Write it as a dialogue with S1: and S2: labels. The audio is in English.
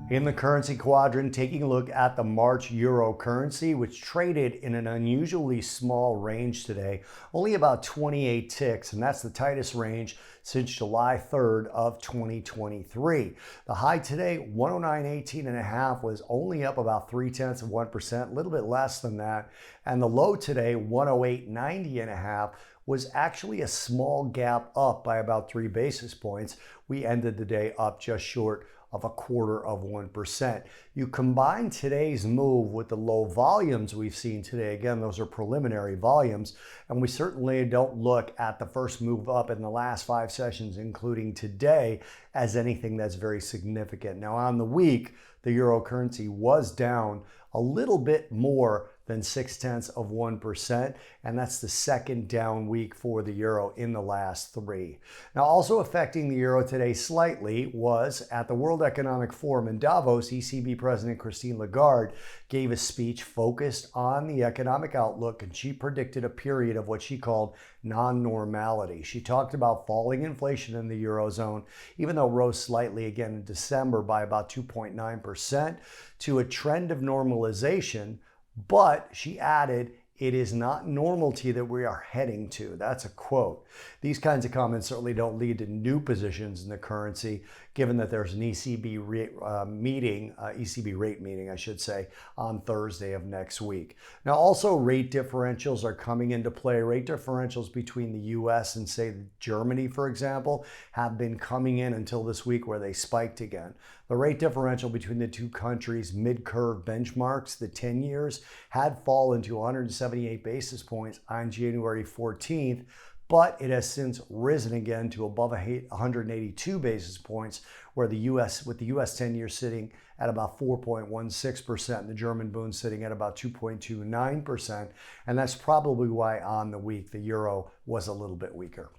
S1: In the currency quadrant, taking a look at the March euro currency, which traded in an unusually small range today, only about 28 ticks, and that's the tightest range since July 3rd of 2023. The high today, 109.18 and a half, was only up about 0.3%, a little bit less than that, and the low today, 108.90 and a half, was actually a small gap up by about 3 basis points. We ended the day up just short of 0.25%. You combine today's move with the low volumes we've seen today. Again, those are preliminary volumes, and we certainly don't look at the first move up in the last 5 sessions, including today, as anything that's very significant. Now, on the week, the euro currency was down a little bit more than 0.6%, and that's the second down week for the euro in the last 3. Now, also affecting the euro today slightly was at the World Economic Forum in Davos, ECB President Christine Lagarde gave a speech focused on the economic outlook, and she predicted a period of what she called non-normality. She talked about falling inflation in the eurozone, even though it rose slightly again in December by about 2.9%, to a trend of normalization. But she added, it is not normality that we are heading to. That's a quote. These kinds of comments certainly don't lead to new positions in the currency, given that there's an ECB rate meeting, I should say, on Thursday of next week. Now, also rate differentials are coming into play. Rate differentials between the US and, say, Germany, for example, have been coming in until this week where they spiked again. The rate differential between the two countries' mid-curve benchmarks, the 10 years, had fallen to 178 basis points on January 14th, but it has since risen again to above 182 basis points, where the US, with the US 10-year sitting at about 4.16%, and the German Bund sitting at about 2.29%, and that's probably why on the week the euro was a little bit weaker.